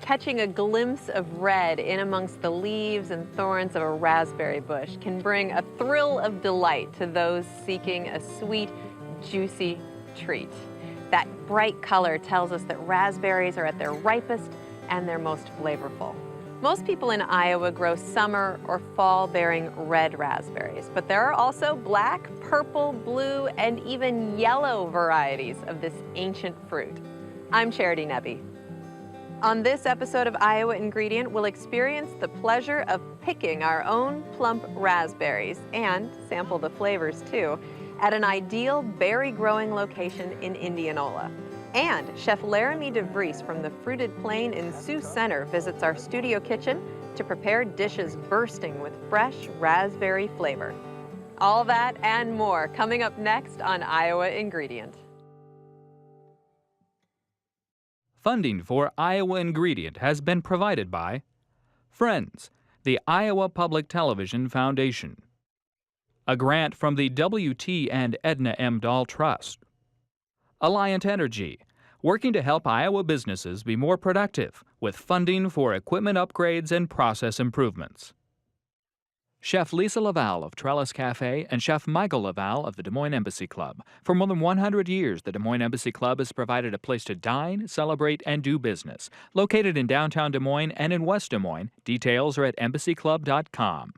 catching a glimpse of red in amongst the leaves and thorns of a raspberry bush can bring a thrill of delight to those seeking a sweet, juicy treat. That bright color tells us that raspberries are at their ripest and their most flavorful. Most people in Iowa grow summer or fall-bearing red raspberries, but there are also black, purple, blue, and even yellow varieties of this ancient fruit. I'm Charity Nebbe. On this episode of Iowa Ingredient, we'll experience the pleasure of picking our own plump raspberries and sample the flavors too at an ideal berry-growing location in Indianola. And Chef Laremy De Vries from the Fruited Plain in Sioux Center visits our studio kitchen to prepare dishes bursting with fresh raspberry flavor. All that and more coming up next on Iowa Ingredient. Funding for Iowa Ingredient has been provided by Friends, the Iowa Public Television Foundation, a grant from the W.T. and Edna M. Dahl Trust, Alliant Energy, working to help Iowa businesses be more productive with funding for equipment upgrades and process improvements. Chef Lisa Laval of Trellis Cafe and Chef Michael Laval of the Des Moines Embassy Club. For more than 100 years, the Des Moines Embassy Club has provided a place to dine, celebrate, and do business. Located in downtown Des Moines and in West Des Moines, details are at embassyclub.com.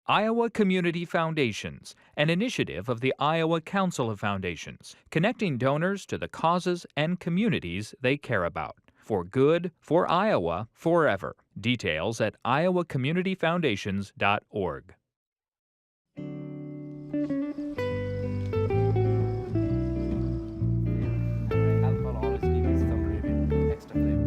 Iowa Community Foundations, an initiative of the Iowa Council of Foundations, connecting donors to the causes and communities they care about. For good, for Iowa, forever. Details at iowacommunityfoundations.org. Alcohol always gives some really extra flavor.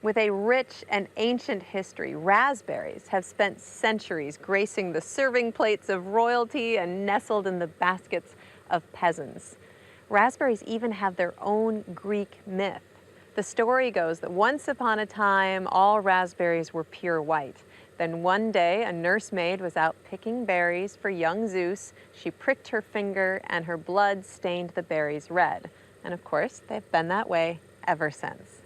With a rich and ancient history, raspberries have spent centuries gracing the serving plates of royalty and nestled in the baskets of peasants. Raspberries even have their own Greek myth. The story goes that once upon a time, all raspberries were pure white. Then one day, a nursemaid was out picking berries for young Zeus. She pricked her finger and her blood stained the berries red. And of course, they've been that way ever since.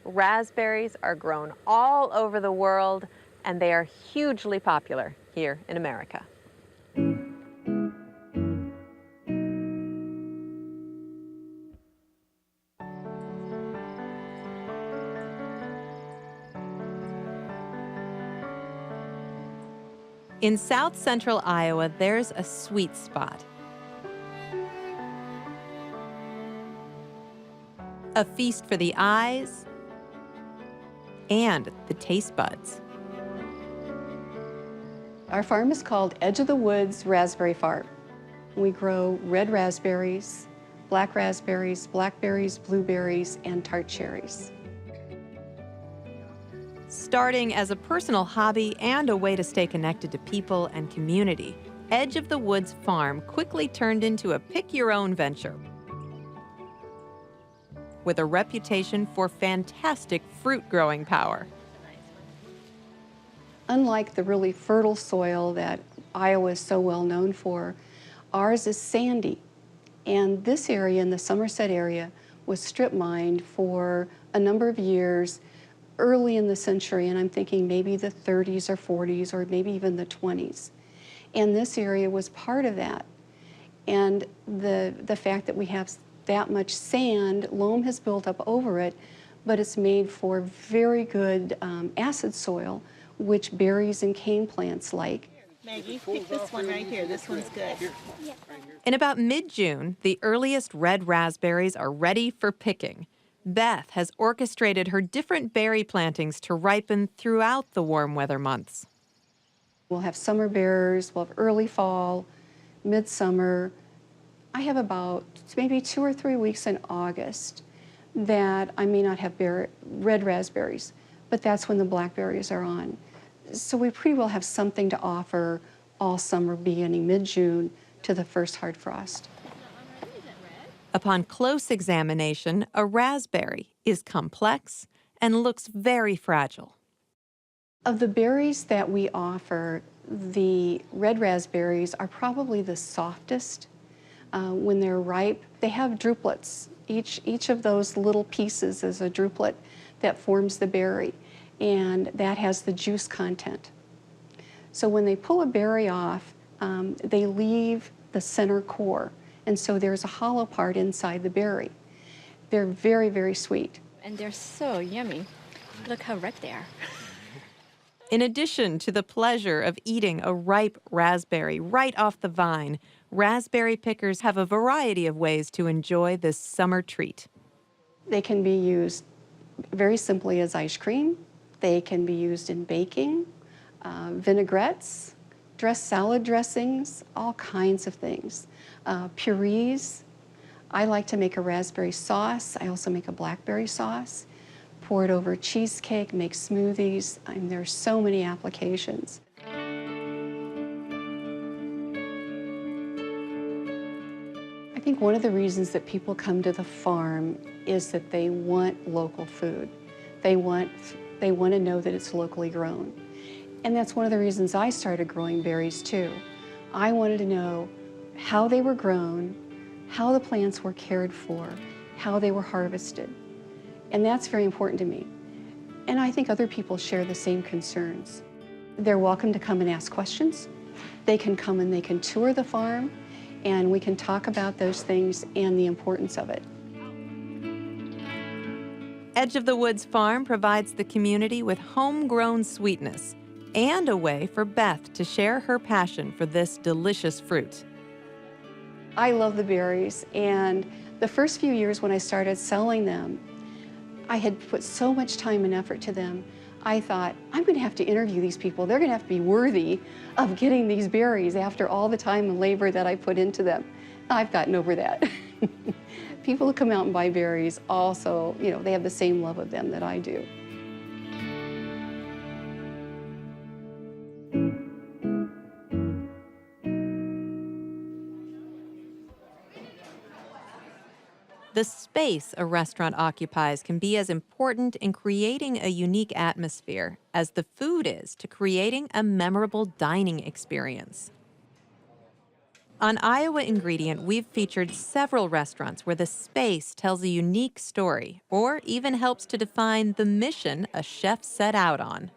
Raspberries are grown all over the world, and they are hugely popular here in America. In south central Iowa, there's a sweet spot. A feast for the eyes and the taste buds. Our farm is called Edge of the Woods Raspberry Farm. We grow red raspberries, blackberries, blueberries, and tart cherries. Starting as a personal hobby and a way to stay connected to people and community, Edge of the Woods Farm quickly turned into a pick-your-own venture. With a reputation for fantastic fruit-growing power. Unlike the really fertile soil that Iowa is so well known for, ours is sandy. And this area, in the Somerset area, was strip mined for a number of years early in the century, and I'm thinking maybe the 30s or 40s or maybe even the 20s. And this area was part of that. And the fact that we have that much sand, loam has built up over it, but it's made for very good acid soil, which berries and cane plants like. Maggie, pick this one right here. This one's good. In about mid-June, the earliest red raspberries are ready for picking. Beth has orchestrated her different berry plantings to ripen throughout the warm weather months. We'll have summer bears, we'll have early fall, midsummer. I have about maybe 2 or 3 weeks in August that I may not have red raspberries, but that's when the blackberries are on. So we pretty well have something to offer all summer beginning mid-June to the first hard frost. Upon close examination, a raspberry is complex and looks very fragile. Of the berries that we offer, the red raspberries are probably the softest. When they're ripe, they have drupelets. Each of those little pieces is a druplet that forms the berry, and that has the juice content. So when they pull a berry off, they leave the center core, and so there's a hollow part inside the berry. They're very, very sweet. And they're so yummy. Look how red they are. In addition to the pleasure of eating a ripe raspberry right off the vine, raspberry pickers have a variety of ways to enjoy this summer treat. They can be used very simply as ice cream. They can be used in baking, vinaigrettes, salad dressings, all kinds of things. Purees. I like to make a raspberry sauce. I also make a blackberry sauce. Pour it over cheesecake, make smoothies. I mean, there's so many applications. I think one of the reasons that people come to the farm is that they want local food. They want to know that it's locally grown. And that's one of the reasons I started growing berries too. I wanted to know how they were grown, how the plants were cared for, how they were harvested. And that's very important to me. And I think other people share the same concerns. They're welcome to come and ask questions. They can come and they can tour the farm, and we can talk about those things and the importance of it. Edge of the Woods Farm provides the community with homegrown sweetness and a way for Beth to share her passion for this delicious fruit. I love the berries, and the first few years when I started selling them, I had put so much time and effort to them. I thought, I'm going to have to interview these people. They're going to have to be worthy of getting these berries after all the time and labor that I put into them. I've gotten over that. People who come out and buy berries also, they have the same love of them that I do. The space a restaurant occupies can be as important in creating a unique atmosphere as the food is to creating a memorable dining experience. On Iowa Ingredient, we've featured several restaurants where the space tells a unique story or even helps to define the mission a chef set out on.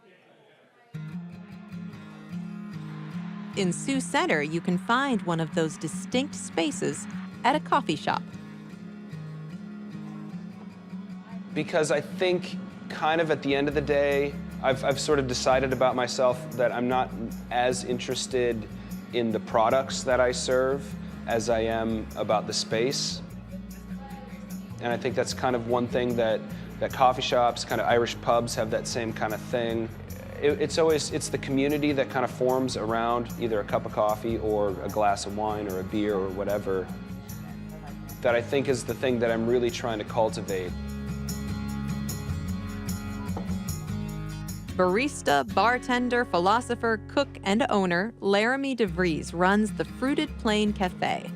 In Sioux Center, you can find one of those distinct spaces at a coffee shop. Because I think kind of at the end of the day, I've sort of decided about myself that I'm not as interested in the products that I serve as I am about the space. And I think that's kind of one thing that coffee shops, kind of Irish pubs have that same kind of thing. It's the community that kind of forms around either a cup of coffee or a glass of wine or a beer or whatever that I think is the thing that I'm really trying to cultivate. Barista, bartender, philosopher, cook, and owner, Laremy De Vries runs the Fruited Plain Cafe.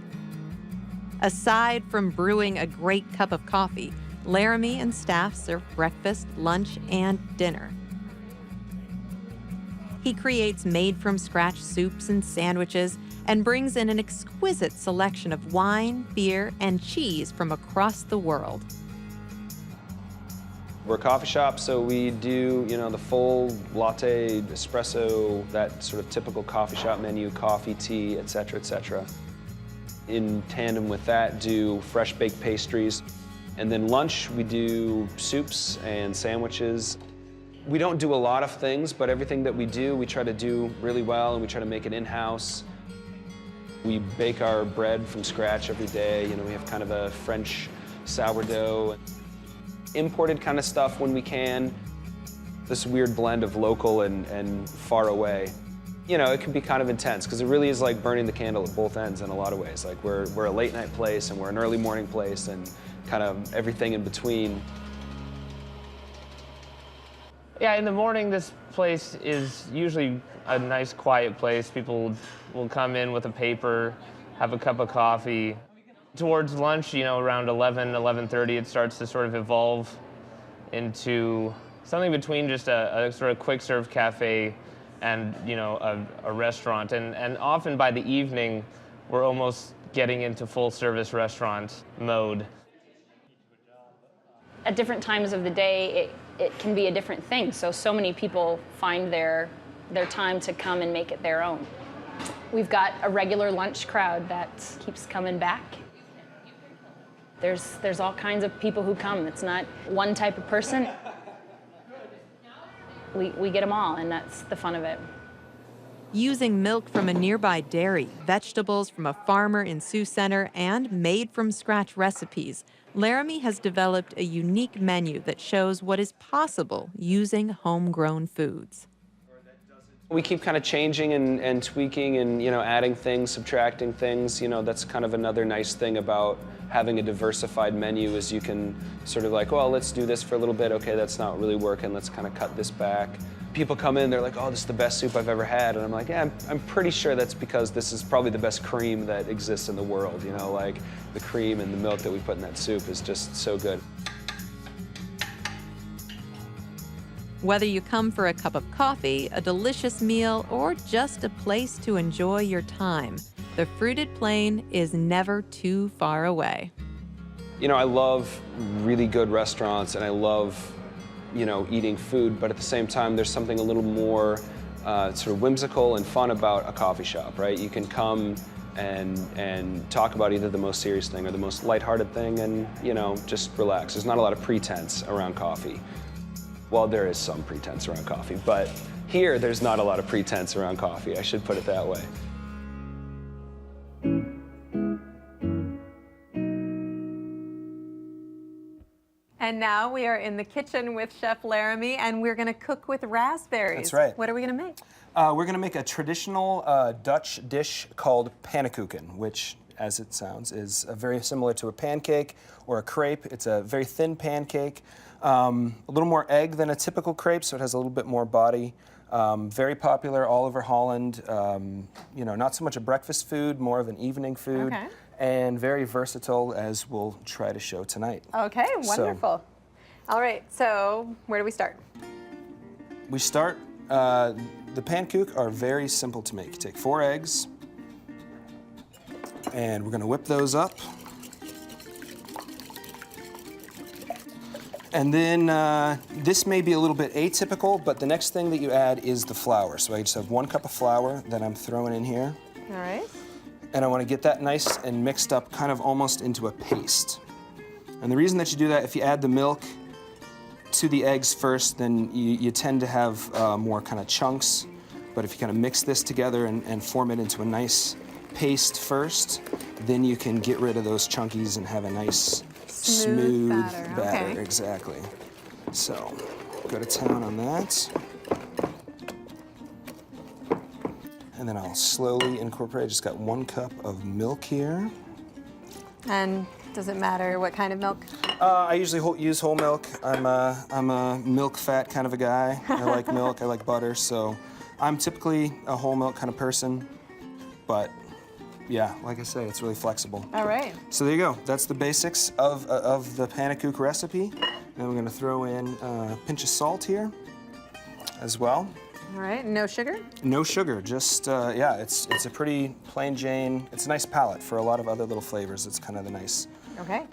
Aside from brewing a great cup of coffee, Laremy and staff serve breakfast, lunch, and dinner. He creates made-from-scratch soups and sandwiches and brings in an exquisite selection of wine, beer, and cheese from across the world. We're a coffee shop, so we do, the full latte, espresso, that sort of typical coffee shop menu, coffee, tea, et cetera, et cetera. In tandem with that, do fresh baked pastries. And then lunch, we do soups and sandwiches. We don't do a lot of things, but everything that we do, we try to do really well, and we try to make it in-house. We bake our bread from scratch every day. We have kind of a French sourdough. Imported kind of stuff when we can. This weird blend of local and far away. It can be kind of intense because it really is like burning the candle at both ends in a lot of ways. Like we're a late night place and we're an early morning place and kind of everything in between. Yeah, in the morning this place is usually a nice quiet place. People will come in with a paper have a cup of coffee. Towards lunch, you know, around 11:30, it starts to sort of evolve into something between just a sort of quick serve cafe and, you know, a restaurant. And often by the evening, we're almost getting into full service restaurant mode. At different times of the day, it can be a different thing. So many people find their time to come and make it their own. We've got a regular lunch crowd that keeps coming back. There's all kinds of people who come. It's not one type of person. We get them all, and that's the fun of it. Using milk from a nearby dairy, vegetables from a farmer in Sioux Center, and made-from-scratch recipes, Laremy has developed a unique menu that shows what is possible using homegrown foods. We keep kind of changing and tweaking and, you know, adding things, subtracting things. You know, that's kind of another nice thing about having a diversified menu is you can sort of like, well, let's do this for a little bit. Okay, that's not really working. Let's kind of cut this back. People come in, they're like, oh, this is the best soup I've ever had. And I'm like, yeah, I'm pretty sure that's because this is probably the best cream that exists in the world. You know, like the cream and the milk that we put in that soup is just so good. Whether you come for a cup of coffee, a delicious meal, or just a place to enjoy your time, the Fruited Plain is never too far away. You know, I love really good restaurants and I love, you know, eating food, but at the same time, there's something a little more sort of whimsical and fun about a coffee shop, right? You can come and talk about either the most serious thing or the most lighthearted thing and, you know, just relax. There's not a lot of pretense around coffee. Well, there is some pretense around coffee, but here there's not a lot of pretense around coffee. I should put it that way. And now we are in the kitchen with Chef Laremy, and we're going to cook with raspberries. That's right. What are we going to make? We're going to make a traditional Dutch dish called pannenkoeken, which, as it sounds, is very similar to a pancake or a crepe. It's a very thin pancake, a little more egg than a typical crepe, so it has a little bit more body. Very popular all over Holland. You know, not so much a breakfast food, more of an evening food. Okay. And very versatile, as we'll try to show tonight. Okay, wonderful. All right, so where do we start? We start, the pannenkoek are very simple to make. You take 4 eggs, and we're gonna whip those up. And then this may be a little bit atypical, but the next thing that you add is the flour. So I just have 1 cup of flour that I'm throwing in here. All right. And I want to get that nice and mixed up kind of almost into a paste. And the reason that you do that, if you add the milk to the eggs first, then you tend to have more kind of chunks. But if you kind of mix this together and form it into a nice paste first, then you can get rid of those chunkies and have a nice smooth batter. Okay. Exactly. So go to town on that. And then I'll slowly incorporate. I just got 1 cup of milk here. And does it matter what kind of milk? I usually use whole milk. I'm a milk fat kind of a guy. I like milk, I like butter, so I'm typically a whole milk kind of person. But yeah, like I say, it's really flexible. All right. So there you go. That's the basics of the pannenkoek recipe. And we're gonna throw in a pinch of salt here as well. All right, no sugar? No sugar, just, yeah, it's a pretty plain Jane. It's a nice palette for a lot of other little flavors. It's kind of the nice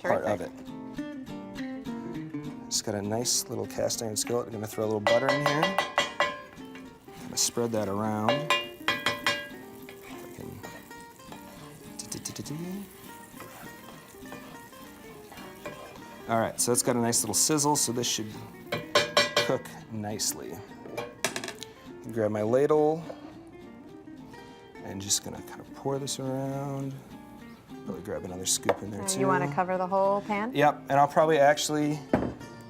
part of it. Just got a nice little cast iron skillet. I'm gonna throw a little butter in here. I'm gonna spread that around. All right, so it's got a nice little sizzle, so this should cook nicely. Grab my ladle and just gonna kind of pour this around. Probably grab another scoop in there too. You want to cover the whole pan? Yep, and I'll probably actually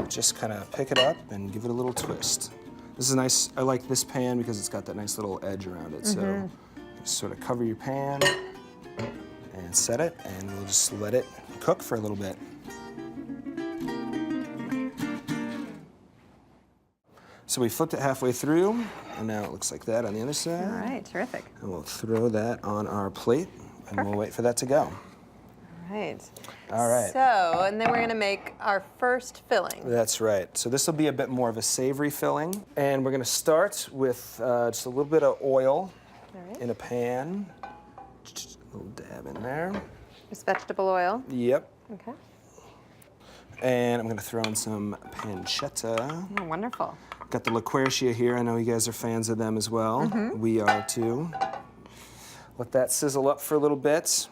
just kind of pick it up and give it a little twist. This is nice. I like this pan because it's got that nice little edge around it. So just sort of cover your pan and set it, and we'll just let it cook for a little bit. So we flipped it halfway through, and now it looks like that on the other side. All right, terrific. And we'll throw that on our plate. And we'll wait for that to go. Right. All right. So, and then we're gonna make our first filling. That's right. So this will be a bit more of a savory filling. And we're gonna start with just a little bit of oil in a pan. Just a little dab in there. Just vegetable oil. Yep. Okay. And I'm gonna throw in some pancetta. Oh, wonderful. Got the LaQuercia here. I know you guys are fans of them as well. We are too. Let that sizzle up for a little bit.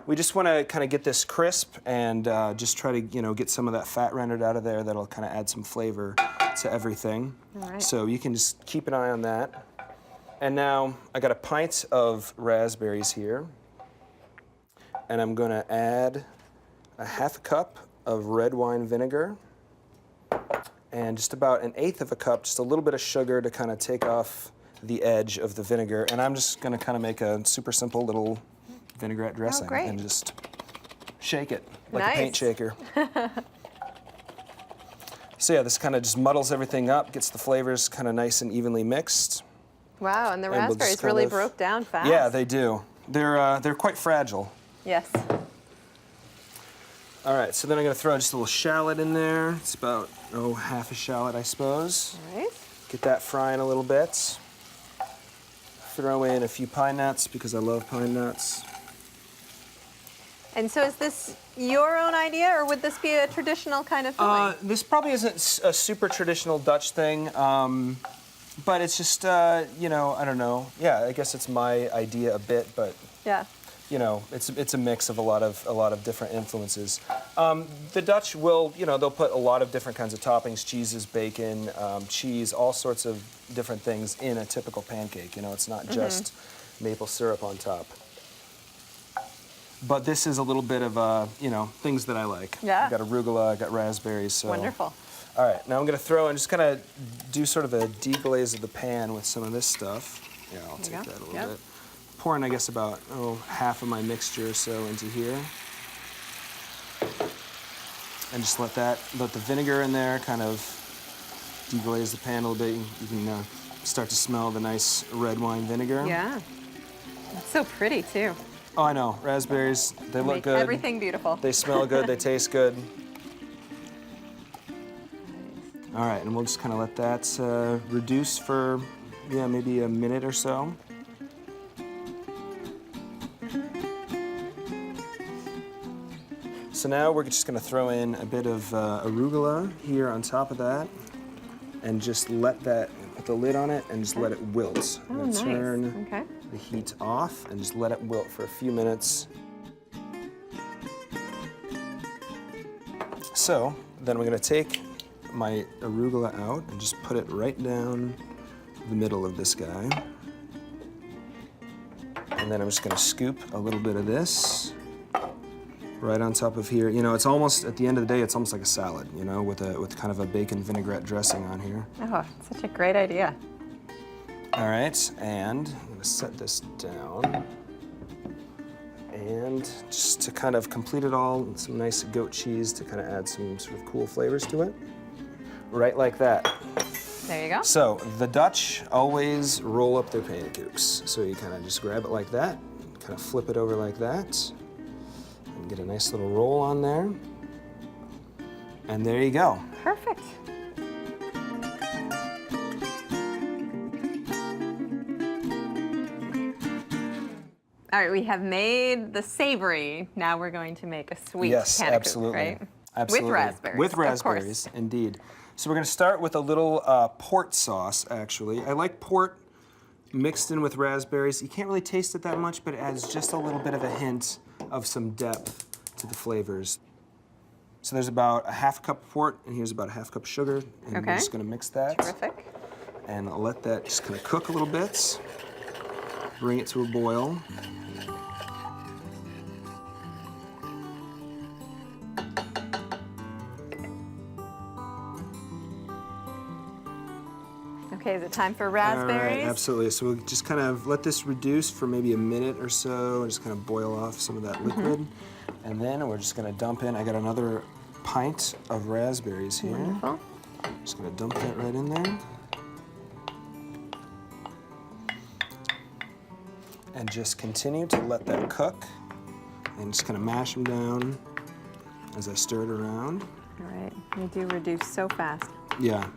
We just want to kind of get this crisp and just try to, get some of that fat rendered out of there. That'll kind of add some flavor to everything. All right. So you can just keep an eye on that. And now I got a pint of raspberries here. And I'm going to add a ½ cup of red wine vinegar and just about 1/8 cup, just a little bit of sugar to kind of take off the edge of the vinegar. And I'm just going to kind of make a super simple little vinaigrette dressing and just shake it like a paint shaker. So yeah, this kind of just muddles everything up, gets the flavors kind of nice and evenly mixed. Wow, and the we'll raspberries really broke down fast. Yeah, they do. They're quite fragile. Yes. All right, so then I'm gonna throw just a little shallot in there. It's about, half a shallot, I suppose. All right. Get that frying a little bit. Throw in a few pine nuts because I love pine nuts. And so is this your own idea, or would this be a traditional kind of filling? This probably isn't a super traditional Dutch thing, but it's just, I don't know. Yeah, I guess it's my idea a bit, but yeah. It's a mix of a lot of different influences. The Dutch will, they'll put a lot of different kinds of toppings, cheeses, bacon, cheese, all sorts of different things in a typical pancake. It's not just maple syrup on top. But this is a little bit of, things that I like. Yeah. I got arugula, I got raspberries. So. Wonderful. All right, now I'm gonna throw and just kind of do sort of a deglaze of the pan with some of this stuff. Yeah, I'll take that a little bit. Pouring, I guess, about half of my mixture or so into here. And just let the vinegar in there kind of deglaze the pan a little bit. You can start to smell the nice red wine vinegar. Yeah. It's so pretty, too. Oh, I know. Raspberries, they look good. Everything beautiful. They smell good, they taste good. All right, and we'll just kind of let that reduce for, maybe a minute or so. So now we're just going to throw in a bit of arugula here on top of that, and just let that, put the lid on it, and just let it wilt. Oh, nice. Turn the heat off and just let it wilt for a few minutes. So then we're going to take my arugula out and just put it right down the middle of this guy. And then I'm just going to scoop a little bit of this right on top of here. It's almost, at the end of the day, it's almost like a salad, with kind of a bacon vinaigrette dressing on here. Oh, such a great idea. All right, and I'm gonna set this down. And just to kind of complete it all, some nice goat cheese to kind of add some sort of cool flavors to it. Right like that. There you go. So the Dutch always roll up their pancakes. So you kind of just grab it like that, kind of flip it over like that, and get a nice little roll on there. And there you go. Perfect. All right, we have made the savory. Now we're going to make a sweet yes, canna absolutely. Right? Absolutely. With raspberries. With raspberries, indeed. So we're going to start with a little port sauce, actually. I like port mixed in with raspberries. You can't really taste it that much, but it adds just a little bit of a hint of some depth to the flavors. So there's about a ½ cup of port, and here's about a ½ cup of sugar. And we're just going to mix that. Terrific. And let that just kind of cook a little bit. Bring it to a boil. Okay, is it time for raspberries? All right, absolutely. So we'll just kind of let this reduce for maybe a minute or so, and just kind of boil off some of that liquid. And then we're just going to dump in, I got another pint of raspberries here. Wonderful. Just going to dump that right in there. and just continue to let that cook. And just kind of mash them down as I stir it around. All right, they do reduce so fast. Yeah,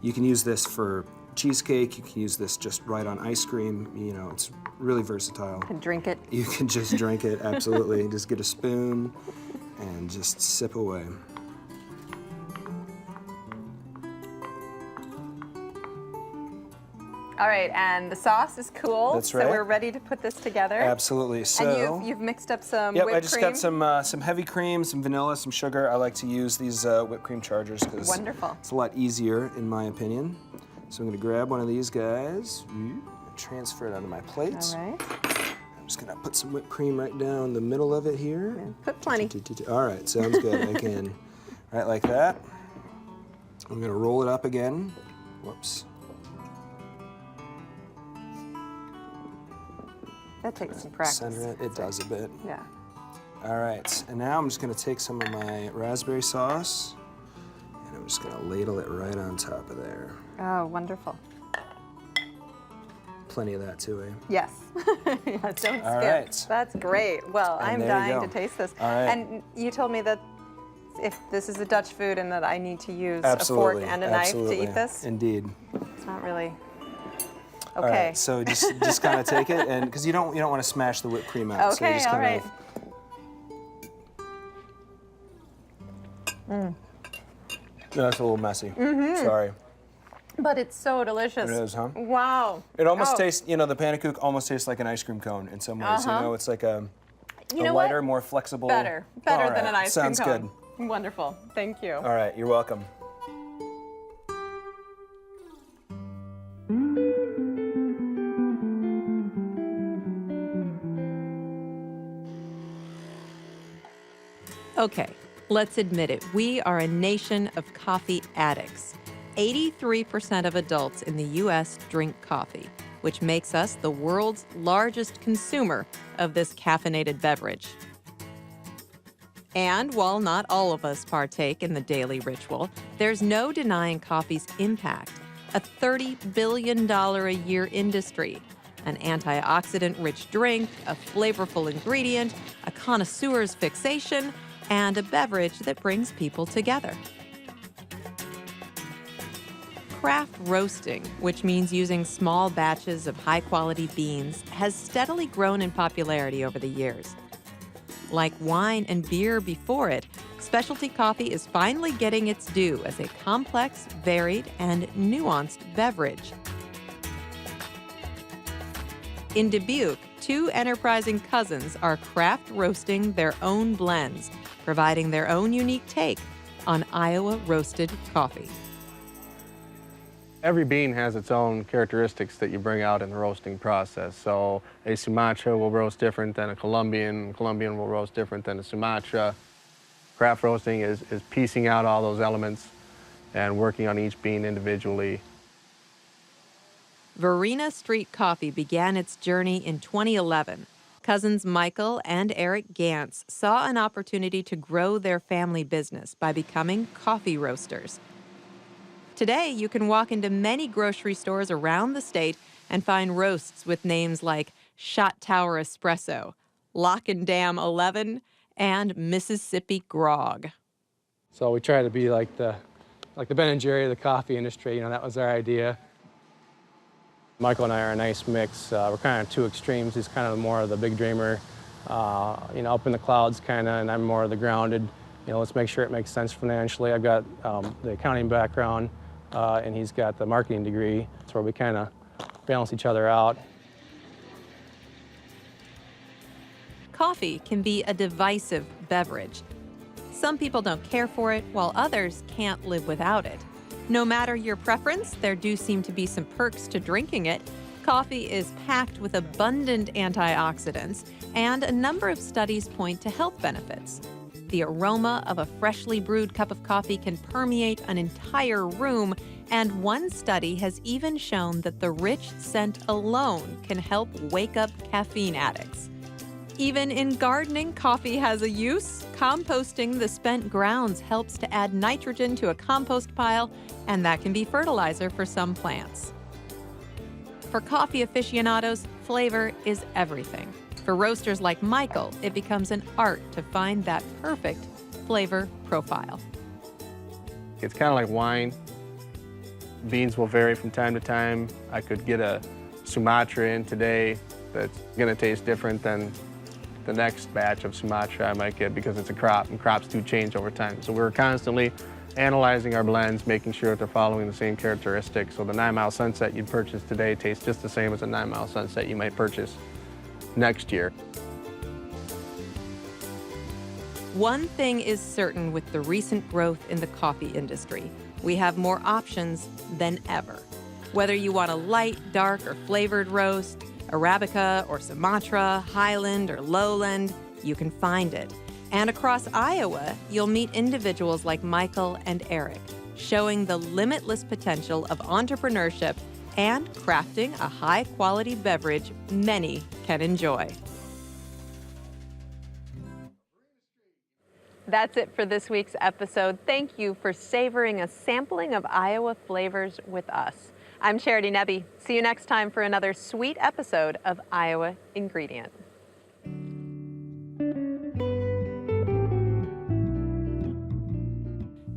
you can use this for cheesecake, you can use this just right on ice cream, you know, it's really versatile. And drink it. You can just drink it, absolutely. Just get a spoon and just sip away. All right, and the sauce is cool. That's right. So we're ready to put this together. Absolutely. So and you've mixed up some yep, whipped I just cream. got some heavy cream, some vanilla, some sugar. I like to use these whipped cream chargers because Wonderful. it's a lot easier in my opinion. So I'm gonna grab one of these guys, and transfer it onto my plate. All right. I'm just gonna put some whipped cream right down the middle of it here. And put plenty. All right, sounds good. I can, right like that. I'm gonna roll it up again. Whoops. That takes some practice. Center it, it does a bit. Yeah. All right, and now I'm just gonna take some of my raspberry sauce and I'm just gonna ladle it right on top of there. Oh, wonderful. Plenty of that too, eh? Yes. Yes, don't skip. All right. That's great. Well, And I'm there you dying go. to taste this. All right. And you told me that if this is a Dutch food and that I need to use Absolutely. a fork and a knife Absolutely. to eat this, Indeed. it's not really. All Okay. right, so just kind of take it, and because you don't want to smash the whipped cream out. So you Okay, just all kind right. That's a little messy. Sorry. But it's so delicious. It is, huh? Wow. It almost Oh. tastes, you know, the Panacook almost tastes like an ice cream cone in some ways. You know, it's like a You know what? lighter, more flexible. Better All than right, an ice cream sounds cone. good. Wonderful. Thank you. All right, you're welcome. Okay, let's admit it. We are a nation of coffee addicts. 83% of adults in the U.S. drink coffee, which makes us the world's largest consumer of this caffeinated beverage. And while not all of us partake in the daily ritual, there's no denying coffee's impact. A $30 billion a year industry, an antioxidant-rich drink, a flavorful ingredient, a connoisseur's fixation, and a beverage that brings people together. Craft roasting, which means using small batches of high-quality beans, has steadily grown in popularity over the years. Like wine and beer before it, specialty coffee is finally getting its due as a complex, varied, and nuanced beverage. In Dubuque, two enterprising cousins are craft roasting their own blends, providing their own unique take on Iowa roasted coffee. Every bean has its own characteristics that you bring out in the roasting process. So a Sumatra will roast different than a Colombian will roast different than a Sumatra. Craft roasting is piecing out all those elements and working on each bean individually. Verena Street Coffee began its journey in 2011. Cousins Michael and Eric Gantz saw an opportunity to grow their family business by becoming coffee roasters. Today, you can walk into many grocery stores around the state and find roasts with names like Shot Tower Espresso, Lock and Dam 11, and Mississippi Grog. So we try to be like the Ben and Jerry of the coffee industry. You know, that was our idea. Michael and I are a nice mix. We're kind of two extremes. He's kind of more of the big dreamer, you know, up in the clouds kind of, and I'm more of the grounded. You know, let's make sure it makes sense financially. I've got the accounting background, and he's got the marketing degree. That's where we kind of balance each other out. Coffee can be a divisive beverage. Some people don't care for it, while others can't live without it. No matter your preference, there do seem to be some perks to drinking it. Coffee is packed with abundant antioxidants, and a number of studies point to health benefits. The aroma of a freshly brewed cup of coffee can permeate an entire room, and one study has even shown that the rich scent alone can help wake up caffeine addicts. Even in gardening, coffee has a use. Composting the spent grounds helps to add nitrogen to a compost pile, and that can be fertilizer for some plants. For coffee aficionados, flavor is everything. For roasters like Michael, it becomes an art to find that perfect flavor profile. It's kind of like wine. Beans will vary from time to time. I could get a Sumatra in today that's going to taste different than the next batch of Sumatra I might get because it's a crop, and crops do change over time. So we're constantly analyzing our blends, making sure that they're following the same characteristics. So the 9 Mile Sunset you'd purchase today tastes just the same as a 9 Mile Sunset you might purchase next year. One thing is certain with the recent growth in the coffee industry. We have more options than ever. Whether you want a light, dark, or flavored roast, Arabica or Sumatra, Highland or Lowland, you can find it. And across Iowa, you'll meet individuals like Michael and Eric, showing the limitless potential of entrepreneurship and crafting a high-quality beverage many can enjoy. That's it for this week's episode. Thank you for savoring a sampling of Iowa flavors with us. I'm Charity Nebbe. See you next time for another sweet episode of Iowa Ingredient.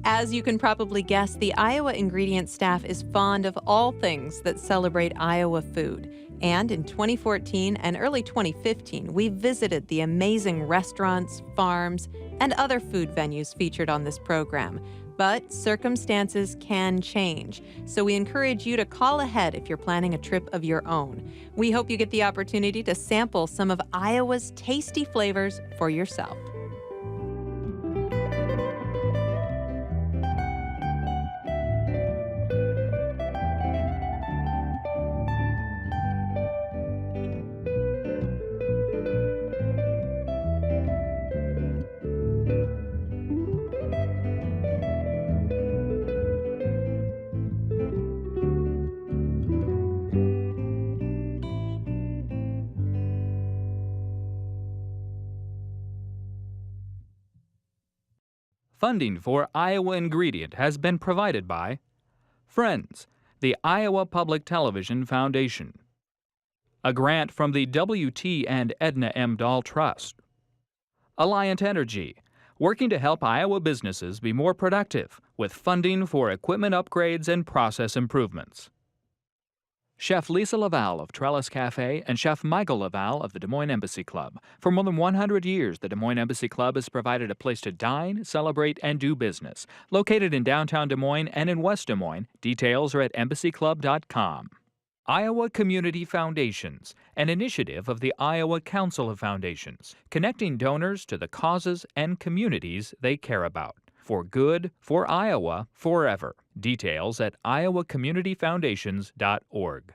As you can probably guess, the Iowa Ingredient staff is fond of all things that celebrate Iowa food. And in 2014 and early 2015, we visited the amazing restaurants, farms, and other food venues featured on this program. But circumstances can change, so we encourage you to call ahead if you're planning a trip of your own. We hope you get the opportunity to sample some of Iowa's tasty flavors for yourself. Funding for Iowa Ingredient has been provided by Friends, the Iowa Public Television Foundation. A grant from the W.T. and Edna M. Dahl Trust. Alliant Energy, working to help Iowa businesses be more productive with funding for equipment upgrades and process improvements. Chef Lisa Laval of Trellis Cafe and Chef Michael Laval of the Des Moines Embassy Club. For more than 100 years, the Des Moines Embassy Club has provided a place to dine, celebrate, and do business. Located in downtown Des Moines and in West Des Moines, details are at embassyclub.com. Iowa Community Foundations, an initiative of the Iowa Council of Foundations, connecting donors to the causes and communities they care about. For good, for Iowa, forever. Details at iowacommunityfoundations.org.